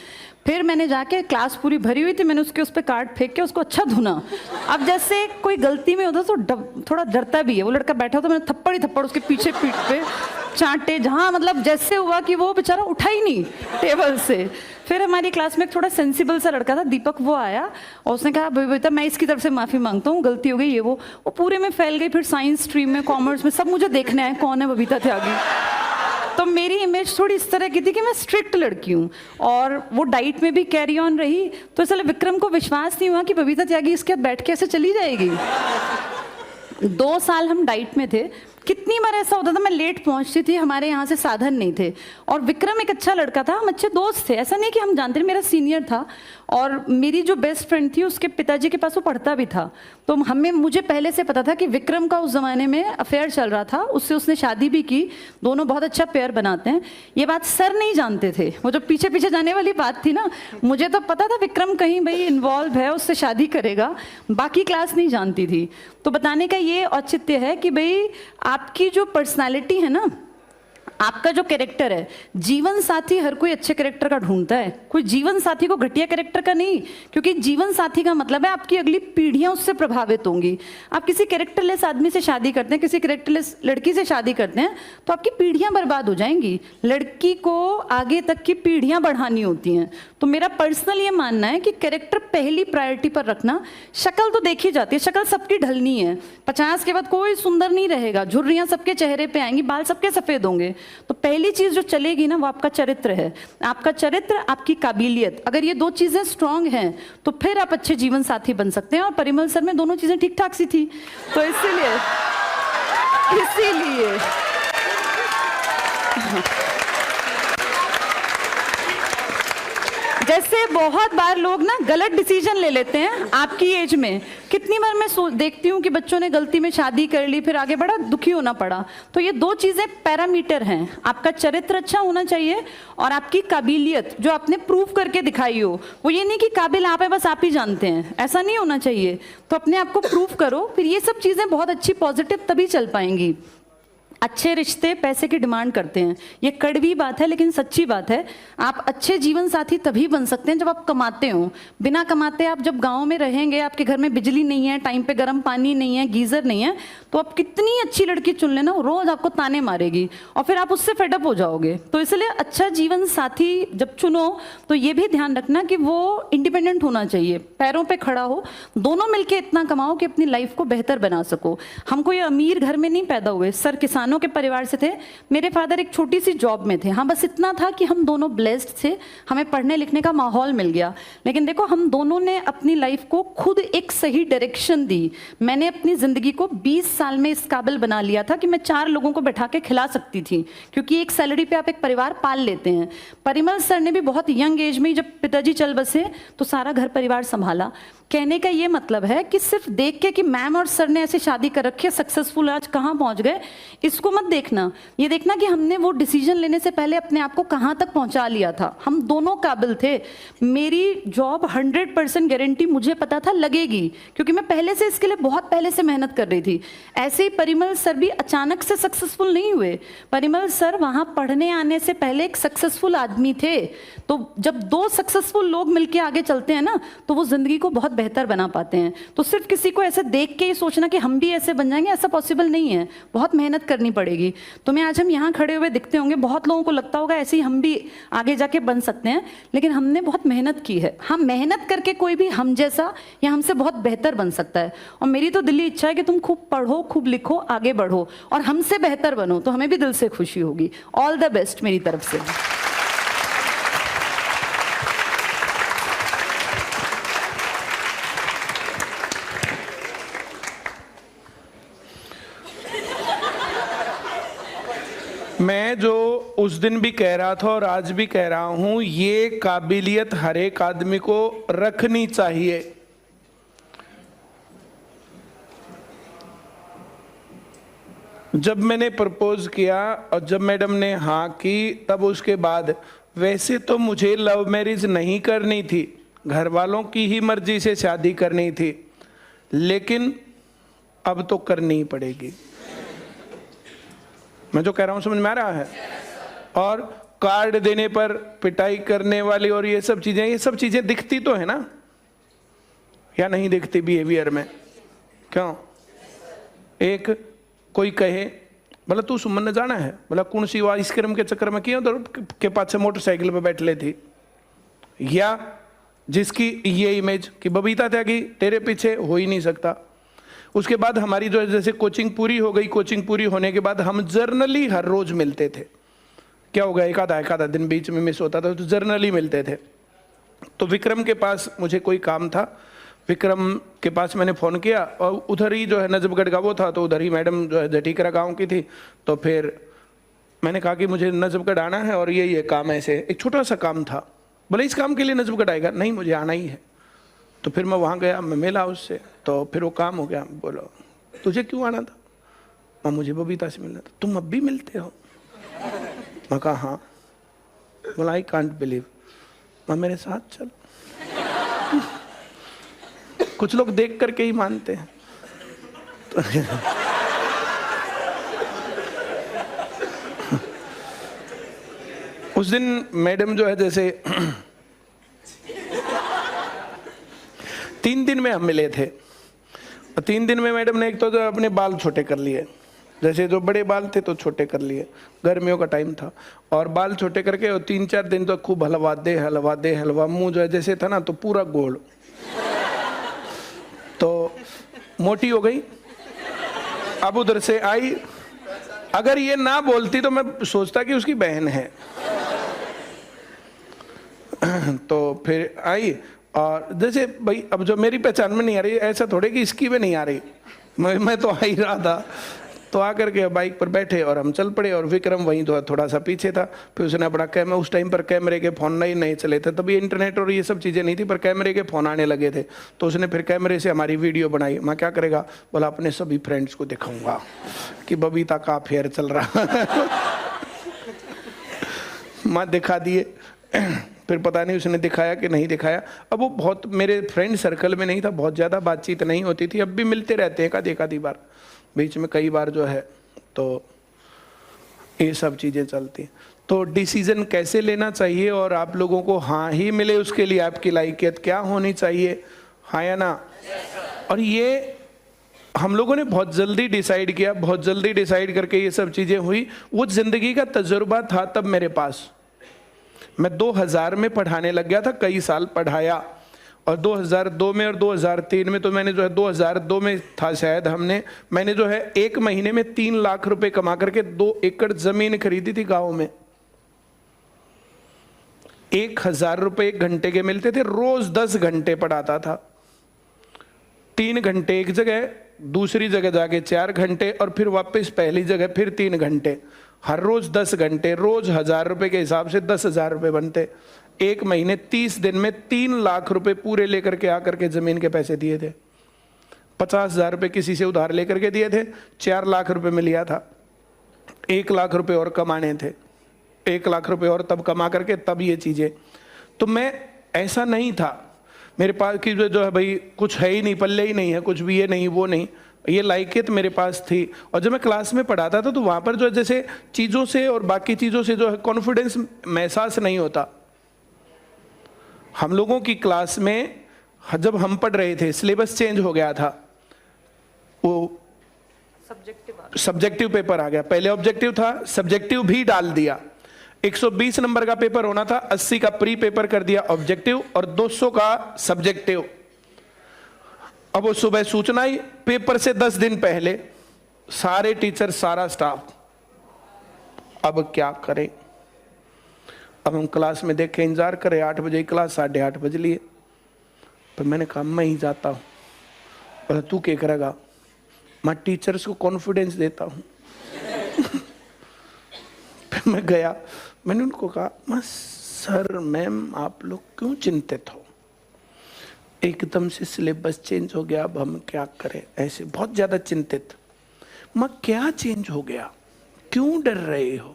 फिर मैंने जाके क्लास पूरी भरी हुई थी, मैंने उसके उस पर कार्ड फेंक के उसको अच्छा धुना। अब जैसे कोई गलती में होता तो थोड़ा डरता भी है, वो लड़का बैठा तो मैंने थप्पड़ ही थप्पड़ उसके पीछे पीठ पे चांटे, जहाँ मतलब जैसे हुआ कि वो बेचारा उठा ही नहीं टेबल से। फिर हमारी क्लास में एक थोड़ा सेंसिबल सा लड़का था दीपक, वो आया और उसने कहा बेटा मैं इसकी तरफ से माफ़ी मांगता हूँ, गलती हो गई ये वो पूरे में फैल गई। फिर साइंस स्ट्रीम में, कॉमर्स में, सब मुझे देखने आए कौन है बबीता त्यागी। तो मेरी इमेज थोड़ी इस तरह की थी कि मैं स्ट्रिक्ट लड़की हूँ, और वो डाइट में भी कैरी ऑन रही। तो इसलिए विक्रम को विश्वास नहीं हुआ कि बबीता त्यागी इसके साथ बैठ के ऐसे चली जाएगी। 2 साल हम डाइट में थे। कितनी बार ऐसा होता था मैं लेट पहुंचती थी, हमारे यहाँ से साधन नहीं थे। और विक्रम एक अच्छा लड़का था, हम अच्छे दोस्त थे, ऐसा नहीं कि हम जानते नहीं, मेरा सीनियर था। और मेरी जो बेस्ट फ्रेंड थी उसके पिताजी के पास वो पढ़ता भी था। तो मुझे पहले से पता था कि विक्रम का उस ज़माने में अफेयर चल रहा था, उससे उसने शादी भी की, दोनों बहुत अच्छा पेयर बनाते हैं। ये बात सर नहीं जानते थे, वो जो पीछे पीछे जाने वाली बात थी ना, मुझे तो पता था विक्रम कहीं भाई इन्वॉल्व है, उससे शादी करेगा, बाकी क्लास नहीं जानती थी। तो बताने का ये औचित्य है कि भाई आपकी जो पर्सनालिटी है ना, आपका जो कैरेक्टर है, जीवन साथी हर कोई अच्छे कैरेक्टर का ढूंढता है, कोई जीवन साथी को घटिया कैरेक्टर का नहीं। क्योंकि जीवन साथी का मतलब है आपकी अगली पीढ़ियां उससे प्रभावित होंगी। आप किसी कैरेक्टरलेस आदमी से शादी करते हैं, किसी कैरेक्टरलेस लड़की से शादी करते हैं, तो आपकी पीढ़ियां बर्बाद हो जाएंगी। लड़की को आगे तक की पीढ़ियां बढ़ानी होती हैं। तो मेरा पर्सनल ये मानना है कि कैरेक्टर पहली प्रायोरिटी पर रखना। शक्ल तो देखी जाती है, शक्ल सबकी ढलनी है, 50 के बाद कोई सुंदर नहीं रहेगा, झुर्रियां सबके चेहरे पे आएंगी, बाल सबके सफेद होंगे। तो पहली चीज जो चलेगी ना वो आपका चरित्र है, आपका चरित्र, आपकी काबिलियत। अगर ये 2 चीजें स्ट्रांग हैं तो फिर आप अच्छे जीवन साथी बन सकते हैं। और परिमल सर में दोनों चीजें ठीक ठाक सी थी, तो इसीलिए जैसे बहुत बार लोग ना गलत डिसीजन ले लेते हैं आपकी एज में। कितनी बार मैं देखती हूँ कि बच्चों ने गलती में शादी कर ली, फिर आगे बड़ा दुखी होना पड़ा। तो ये 2 चीजें पैरामीटर हैं, आपका चरित्र अच्छा होना चाहिए और आपकी काबिलियत जो आपने प्रूव करके दिखाई हो। वो ये नहीं कि काबिल आप है बस आप ही जानते हैं, ऐसा नहीं होना चाहिए। तो अपने आप को प्रूव करो, फिर ये सब चीजें बहुत अच्छी पॉजिटिव तभी चल पाएंगी। अच्छे रिश्ते पैसे की डिमांड करते हैं। ये कड़वी बात है लेकिन सच्ची बात है। आप अच्छे जीवन साथी तभी बन सकते हैं जब आप कमाते हो। बिना कमाते आप जब गांव में रहेंगे, आपके घर में बिजली नहीं है, टाइम पे गर्म पानी नहीं है, गीजर नहीं है, तो आप कितनी अच्छी लड़की चुन लेना, वो रोज आपको ताने मारेगी और फिर आप उससे फेडअप हो जाओगे। तो इसलिए अच्छा जीवन साथी जब चुनो तो ये भी ध्यान रखना कि वो इंडिपेंडेंट होना चाहिए, पैरों पे खड़ा हो, दोनों मिलके इतना कमाओ कि अपनी लाइफ को बेहतर बना सको। हम कोई अमीर घर में नहीं पैदा हुए, सर किसानों के परिवार से थे, मेरे फादर एक छोटी सी जॉब में थे। हाँ, बस इतना था कि हम दोनों ब्लेस्ड थे, हमें पढ़ने लिखने का माहौल मिल गया। लेकिन देखो, हम दोनों ने अपनी लाइफ को खुद एक सही डायरेक्शन दी। मैंने अपनी जिंदगी को 20 साल में इस काबिल बना लिया था कि मैं 4 लोगों को बैठा के खिला सकती थी, क्योंकि एक सैलरी पे आप एक परिवार पाल लेते हैं। परिमल सर ने भी बहुत यंग एज में, जब पिताजी चल बसे तो सारा घर परिवार संभाला। कहने का ये मतलब है कि सिर्फ देख के कि मैम और सर ने ऐसे शादी कर रखी है, सक्सेसफुल आज कहाँ पहुंच गए, इसको मत देखना। ये देखना कि हमने वो डिसीजन लेने से पहले अपने आप को कहाँ तक पहुंचा लिया था। हम दोनों काबिल थे। मेरी जॉब 100% गारंटी मुझे पता था लगेगी, क्योंकि मैं पहले से इसके लिए बहुत पहले से मेहनत कर रही थी। ऐसे ही परिमल सर भी अचानक से सक्सेसफुल नहीं हुए। परिमल सर वहां पढ़ने आने से पहले एक सक्सेसफुल आदमी थे। तो जब 2 सक्सेसफुल लोग मिलकर आगे चलते हैं ना, तो वो जिंदगी को बहुत बेहतर बना पाते हैं। तो सिर्फ किसी को ऐसे देख के ही सोचना कि हम भी ऐसे बन जाएंगे, ऐसा पॉसिबल नहीं है। बहुत मेहनत करनी पड़ेगी। तुम्हें आज हम यहाँ खड़े हुए दिखते होंगे, बहुत लोगों को लगता होगा ऐसे ही हम भी आगे जाके बन सकते हैं, लेकिन हमने बहुत मेहनत की है। हम मेहनत करके कोई भी हम जैसा या हमसे बहुत बेहतर बन सकता है। और मेरी तो दिली इच्छा है कि तुम खूब पढ़ो, खूब लिखो, आगे बढ़ो और हमसे बेहतर बनो, तो हमें भी दिल से खुशी होगी। ऑल द बेस्ट मेरी तरफ से। मैं जो उस दिन भी कह रहा था और आज भी कह रहा हूं, ये काबिलियत हर एक आदमी को रखनी चाहिए। जब मैंने प्रपोज किया और जब मैडम ने हाँ की, तब उसके बाद वैसे तो मुझे लव मैरिज नहीं करनी थी, घर वालों की ही मर्जी से शादी करनी थी, लेकिन अब तो करनी ही पड़ेगी। मैं जो कह रहा हूं समझ में आ रहा है? और कार्ड देने पर पिटाई करने वाली और ये सब चीजें दिखती तो है ना, या नहीं दिखती बिहेवियर में? क्यों? एक कोई कहे बोला तू सुमन ने जाना है, बोला कौन सी आइसक्रीम के चक्कर में क्यों तो के पास से मोटरसाइकिल पे बैठ लेती, या जिसकी ये इमेज कि बबीता त्यागी तेरे पीछे हो ही नहीं सकता। उसके बाद हमारी जो जैसे कोचिंग पूरी हो गई, कोचिंग पूरी होने के बाद हम जर्नली हर रोज मिलते थे। क्या हो गया, एक आधा दिन बीच में मिस होता था, तो जर्नली मिलते थे। तो विक्रम के पास मुझे कोई काम था, विक्रम के पास मैंने फ़ोन किया और उधर ही जो है नजफगढ़ का वो था, तो उधर ही मैडम जो है जटीकरा गाँव की थी। तो फिर मैंने कहा कि मुझे नजफगढ़ आना है और ये काम ऐसे, एक छोटा सा काम था। बोले इस काम के लिए नजफगढ़ आएगा? नहीं, मुझे आना ही है। तो फिर मैं वहाँ गया, मैं मिला उससे, तो फिर वो काम हो गया। बोलो तुझे क्यों आना था? मैं मुझे बबीता से मिलना था। तुम अब भी मिलते हो? मैं कहा हाँ। बोला आई कांट बिलीव। मैं मेरे साथ चल। कुछ लोग देख करके ही मानते हैं। उस दिन मैडम जो है जैसे 3 दिन में हम मिले थे। 3 दिन में मैडम ने एक तो जो अपने बाल छोटे कर लिए, जैसे जो बड़े बाल थे तो छोटे कर लिए, गर्मियों का टाइम था, और बाल छोटे करके और 3-4 दिन तो खूब हलवा। मुंह जो है जैसे था ना तो पूरा गोल, तो मोटी हो गई। अब उधर से आई, अगर ये ना बोलती तो मैं सोचता कि उसकी बहन है। तो फिर आई और जैसे भाई अब जो मेरी पहचान में नहीं आ रही, ऐसा थोड़े कि इसकी में नहीं आ रही, मैं तो आ ही रहा था। तो आकर के बाइक पर बैठे और हम चल पड़े, और विक्रम वहीं थोड़ा सा पीछे था। फिर उसने अपना कैमरा, उस टाइम पर कैमरे के फ़ोन नहीं चले थे, तभी इंटरनेट और ये सब चीज़ें नहीं थी, पर कैमरे के फ़ोन आने लगे थे। तो उसने फिर कैमरे से हमारी वीडियो बनाई। मैं क्या करेगा, बोला अपने सभी फ्रेंड्स को दिखाऊंगा कि बबीता का अफेयर चल रहा। मैं दिखा दिए। फिर पता नहीं उसने दिखाया कि नहीं दिखाया। अब वो बहुत मेरे फ्रेंड सर्कल में नहीं था, बहुत ज़्यादा बातचीत नहीं होती थी। अब भी मिलते रहते हैं एकाधी बार, बीच में कई बार जो है। तो ये सब चीजें चलती हैं। तो डिसीजन कैसे लेना चाहिए और आप लोगों को हाँ ही मिले उसके लिए आपकी लायकियत क्या होनी चाहिए, हाँ या ना। और ये हम लोगों ने बहुत जल्दी डिसाइड किया, बहुत जल्दी डिसाइड करके ये सब चीजें हुई। वो जिंदगी का तजुर्बा था तब मेरे पास। मैं 2000 में पढ़ाने लग गया था, कई साल पढ़ाया, और 2002 में और 2003 में तो मैंने जो है 2002 में था शायद मैंने जो है 1 महीने में 3 लाख रुपए कमा करके 2 एकड़ जमीन खरीदी थी गांव में। 1000 रुपए 1 घंटे के मिलते थे, रोज 10 घंटे पढ़ाता था। 3 घंटे एक जगह, दूसरी जगह जाके 4 घंटे, और फिर वापस पहली जगह फिर 3 घंटे, हर रोज 10 घंटे, रोज 1000 रुपए के हिसाब से 10,000 रुपए बनते। 1 महीने 30 दिन में 3 लाख रुपए पूरे लेकर के आकर के जमीन के पैसे दिए थे। 50,000 रुपए किसी से उधार लेकर के दिए थे, 4 लाख रुपए में लिया था। 1 लाख रुपए और कमाने थे, 1 लाख रुपए और तब कमा करके तब ये चीजें। तो मैं ऐसा नहीं था मेरे पास कि जो है भाई कुछ है ही नहीं, पल्ले ही नहीं है कुछ भी, ये नहीं वो नहीं, ये लायकियत मेरे पास थी। और जब मैं क्लास में पढ़ाता था तो वहाँ पर जो जैसे चीज़ों से और बाकी चीज़ों से जो है कॉन्फिडेंस महसूस नहीं होता। हम लोगों की क्लास में जब हम पढ़ रहे थे सिलेबस चेंज हो गया था, वो सब्जेक्टिव पेपर आ गया। पहले ऑब्जेक्टिव था, सब्जेक्टिव भी डाल दिया। 120 नंबर का पेपर होना था, 80 का प्री पेपर कर दिया ऑब्जेक्टिव और 200 का सब्जेक्टिव। अब वो सुबह सूचना ही पेपर से 10 दिन पहले सारे टीचर सारा स्टाफ, अब क्या करें। अब हम क्लास में देखे, इंतजार करें, 8 बजे की क्लास, 8:30 बज लिए। तो मैंने कहा मैं ही जाता हूँ। बोला तू क्या करेगा? मैं टीचर्स को कॉन्फिडेंस देता हूँ। फिर मैं गया, मैंने उनको कहा सर मैम आप लोग क्यों चिंतित हो, एकदम से सिलेबस चेंज हो गया, अब हम क्या करें। ऐसे बहुत ज्यादा चिंतित। मैं क्या चेंज हो गया, क्यों डर रहे हो?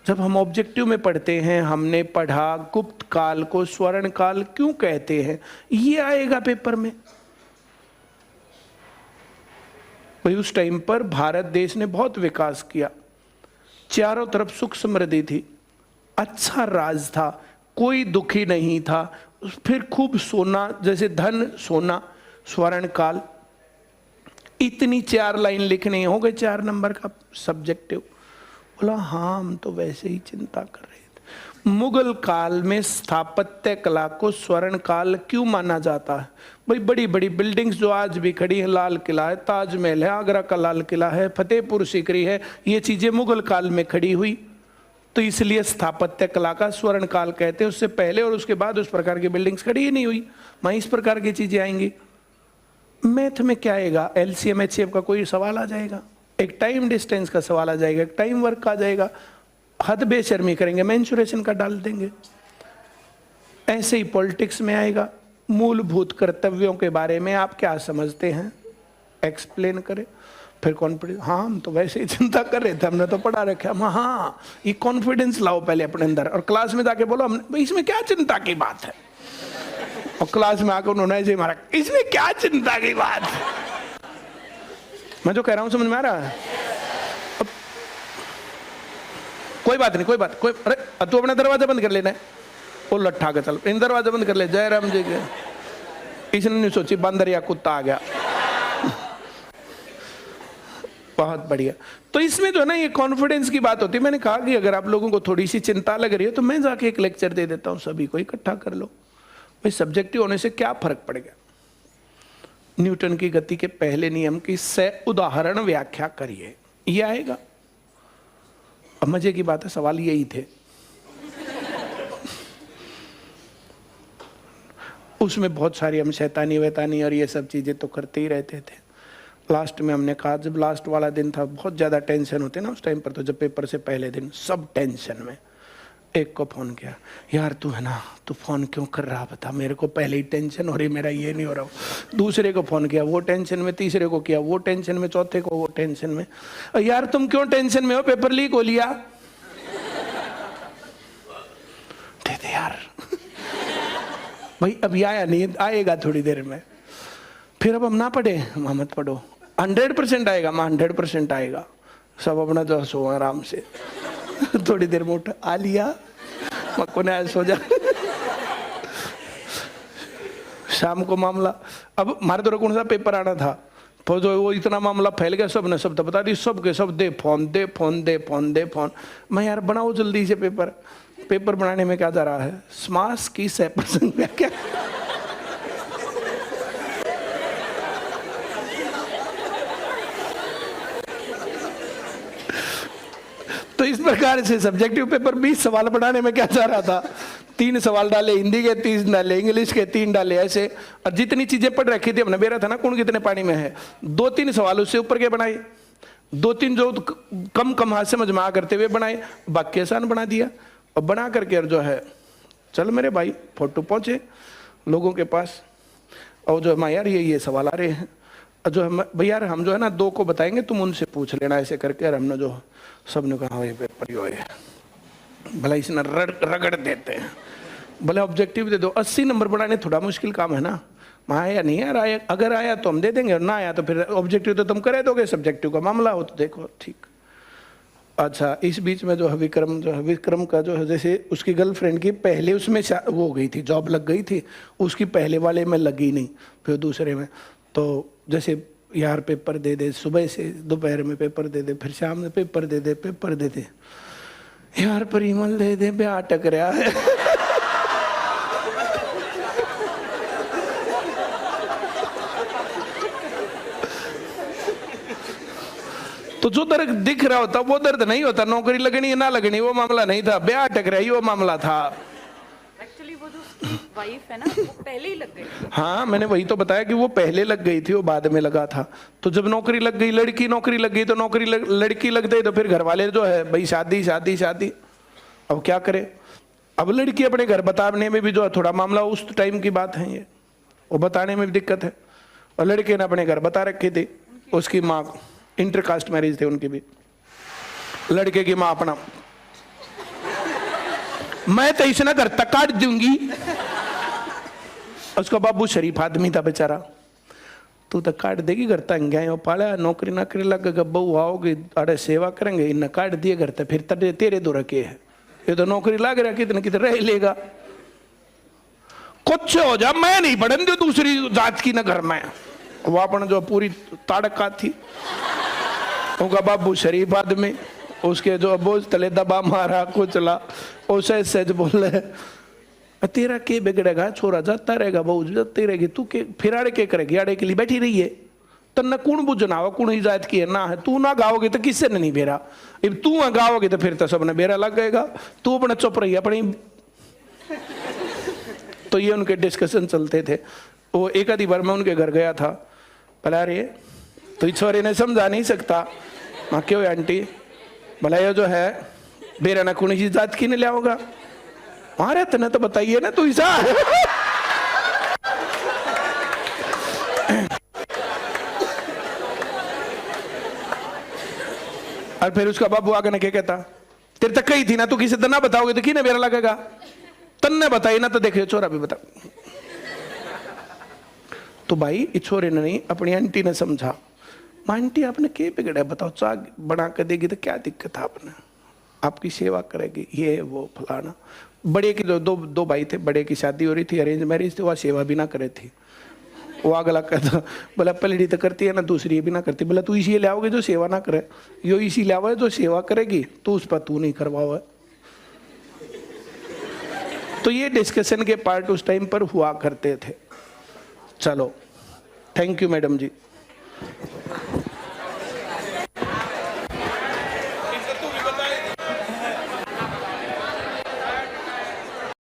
जब हम ऑब्जेक्टिव में पढ़ते हैं, हमने पढ़ा गुप्त काल को स्वर्ण काल क्यों कहते हैं, ये आएगा पेपर में। भाई उस टाइम पर भारत देश ने बहुत विकास किया, चारों तरफ सुख समृद्धि थी, अच्छा राज था, कोई दुखी नहीं था। फिर खूब सोना, जैसे धन सोना, स्वर्ण काल। इतनी 4 लाइन लिखनी हो गए, 4 नंबर का सब्जेक्टिव। बोला हाँ हम तो वैसे ही चिंता कर रहे थे। मुगल काल में स्थापत्य कला को स्वर्ण काल क्यों माना जाता है? भाई बड़ी बड़ी बिल्डिंग्स जो आज भी खड़ी है, लाल किला है, ताजमहल है, आगरा का लाल किला है, फतेहपुर सीकरी है, ये चीजें मुगल काल में खड़ी हुई, तो इसलिए स्थापत्य कला का स्वर्ण काल कहते हैं। उससे पहले और उसके बाद उस प्रकार की बिल्डिंग्स खड़ी ही नहीं हुई। वहीं इस प्रकार की चीजें आएंगी। मैथ में क्या आएगा? LCM HCF का कोई सवाल आ जाएगा, एक टाइम डिस्टेंस का सवाल आ जाएगा, एक टाइम वर्क आ जाएगा। हद बेशर्मी करेंगे, मेंसुरेशन का डाल देंगे। ऐसे ही पॉलिटिक्स में आएगा, मूलभूत कर्तव्यों के बारे में आप क्या समझते हैं, एक्सप्लेन करें। फिर कॉन्फिडेंस, हाँ हम तो वैसे ही चिंता कर रहे थे, हमने तो पढ़ा रखा। हाँ ये कॉन्फिडेंस लाओ पहले अपने अंदर, और क्लास में जाके बोलो हमने इसमें क्या चिंता की बात है। और क्लास में आकर उन्होंने ऐसे मारा, इसमें क्या चिंता की बात है। मैं जो कह रहा हूं समझ में आ रहा है? अब कोई बात नहीं, कोई बात, कोई, अरे तू अपना दरवाजा बंद कर लेना है। वो लट्ठा के चल, इन दरवाजा बंद कर ले, जय राम जी के। इसने नहीं सोची बंदर या कुत्ता आ गया। बहुत बढ़िया। तो इसमें जो है ना ये कॉन्फिडेंस की बात होती है। मैंने कहा कि अगर आप लोगों को थोड़ी सी चिंता लग रही है तो मैं जाके एक लेक्चर दे देता हूं, सभी को इकट्ठा कर लो। भाई सब्जेक्टिव होने से क्या फर्क पड़ेगा? न्यूटन की गति के पहले नियम की उदाहरण व्याख्या करिए, ये आएगा। अब मजे की बात है, सवाल यही थे। उसमें बहुत सारी हम शैतानी वैतानी और ये सब चीजें तो करते ही रहते थे। लास्ट में हमने कहा, जब लास्ट वाला दिन था, बहुत ज्यादा टेंशन होते ना उस टाइम पर, तो जब पेपर से पहले दिन सब टेंशन में, एक को फोन किया, यार तू है ना, तू फोन क्यों कर रहा बता, मेरे को पहले ही टेंशन हो रही, मेरा ये नहीं हो रहा। दूसरे को फोन किया, वो टेंशन में, तीसरे को किया, वो टेंशन में, चौथे को वो टेंशन में। यार तुम क्यों टेंशन में हो, पेपर लीक हो लिया। दे दे यार। भाई अभी आया नहीं, आएगा थोड़ी देर में। फिर अब हम ना पढ़े, मत पढ़ो, 100% आएगा, 100% आएगा। सब अपना जो सो आराम से। थोड़ी देर में उठा, आ लिया मक्को ने आज सो जा। शाम को मामला, अब हमारे तो कौन सा पेपर आना था, तो जो वो इतना मामला फैल गया, सब ने सब तो बता दी, सब के सब दे फोन दे फोन दे फोन दे फोन। मैं यार बनाओ जल्दी से पेपर, पेपर बनाने में क्या जा रहा है, समास की सह प्रसंग में क्या। तो इस प्रकार से सब्जेक्टिव पेपर 20 सवाल बनाने में क्या जा रहा था, 3 सवाल डाले हिंदी के, 3 डाले इंग्लिश के, 3 डाले ऐसे। और जितनी चीजें पढ़ रखी थी हमने, बेरा था ना कौन कितने पानी में है, 2-3 सवाल उससे ऊपर के बनाए, 2-3 जो कम हाथ समझ में आ करते हुए बनाए, बाकी आसान बना दिया। और बना करके जो है चल मेरे भाई फोटो पहुंचे लोगों के पास, और जो है यार ये सवाल आ रहे हैं, जो है भैया हम जो है ना 2 को बताएंगे, तुम उनसे पूछ लेना ऐसे करके। और हमने जो सबने कहा ये पेपर ही है, भला इसने रगड़ देते हैं, भले ऑब्जेक्टिव दे दो। 80 नंबर बनाने थोड़ा मुश्किल काम है ना, आया नहीं यार, आया अगर आया तो हम दे देंगे, और ना आया तो फिर ऑब्जेक्टिव तो तुम करे दोगे, सब्जेक्टिव का मामला हो तो देखो ठीक। अच्छा इस बीच में जो है विक्रम का जो है, जैसे उसकी गर्लफ्रेंड की पहले उसमें वो हो गई थी, जॉब लग गई थी, उसकी पहले वाले में लगी नहीं, फिर दूसरे में। तो जैसे यार पेपर दे दे, सुबह से दोपहर में पेपर दे दे, फिर शाम में पेपर दे दे, पेपर दे दे, यार परिमल दे दे, ब्याह अटक रहा है। तो जो दर्द दिख रहा होता वो दर्द नहीं होता, नौकरी लगनी है ना लगनी वो मामला नहीं था, ब्याह अटक रही वो मामला था। एक्चुअली वो जो उसकी वाइफ है ना, वो पहले ही लग गई थी। हाँ मैंने वही तो बताया कि वो पहले लग गई थी, वो बाद में लगा था। तो जब नौकरी लग गई, लड़की नौकरी लग गई, तो लड़की लग गई, तो फिर घर वाले जो है भाई शादी शादी शादी। अब क्या करे, अब लड़की अपने घर बताने में भी जो है थोड़ा मामला उस टाइम की बात है, ये वो बताने में भी दिक्कत है। और लड़के ने अपने घर बता रखी थी, उसकी माँ इंटरकास्ट मैरिज थे उनकी भी, लड़के की माँ अपना, मैं तो इसने घर तक काट दूंगी। उसका बाबू शरीफ आदमी था बेचारा, तू तो काट देगी घर तक गए पाला, नौकरी नाकरी लग गए, बहू आओगी अरे सेवा करेंगे, इन्हें काट दिए घर तक, फिर तेरे दो रखे है, ये तो नौकरी लग रहा कितने कितने रह लेगा, कुछ हो जा, मैं नहीं पढ़न दो दूसरी जात की न घर में। वो अपन जो पूरी ताड़का थी, उनका बाबू शरीफ आदमी, उसके जो बोझ तले दबा मारा कुचला, उसे सच बोले तेरा के बिगड़ेगा, छोरा जाता रहेगा, बहू जाती रहेगी, तू के फिर आड़े के करेगी, आड़े के लिए बैठी रही है, तन्ना कौन बुझना हो, कौन इजाजत की है ना है, तू ना गाओगे तो किससे नहीं बेरा, अब तू गाओगे तो फिर तो सबने बेरा लग गएगा, तू अपना चुप रही अपनी। तो ये उनके डिस्कशन चलते थे। वो एक आधी बार मैं उनके घर गया था, भला रे तो छोरे ने समझा नहीं सकता, माँ क्यों आंटी, भला ये जो है बेरा ना कौन सी जात की नहीं लिया होगा, मारे तने तो बताइए ना तू ऐसा। और फिर उसका बाबू आगे ने क्या कहता, तेरे तक कही थी ना, तू किसी ना बताओगे तो किने बेरा लगेगा, तन्ने बताई ना तो देखे छोरा भी बता। तो भाई इस छोरे ने नहीं, अपनी आंटी ने समझा, आंटी आपने क्या बिगड़ा बताओ, चाय बना कर देगी तो क्या दिक्कत है, आपने आपकी सेवा करेगी, ये वो फलाना। बड़े की दो भाई थे, बड़े की शादी हो रही थी, अरेंज मैरिज थी, वह सेवा भी ना करे थी, वो अगला कहता बोला पलड़ी तो करती है ना, दूसरी भी ना करती, बोला तू इसी ले आओगे जो सेवा ना करे, यो इसी ले आओगे जो सेवा करेगी, तो उस पर तू नहीं करवाओ। तो ये डिस्कशन के पार्ट उस टाइम पर हुआ करते थे। चलो थैंक यू मैडम जी।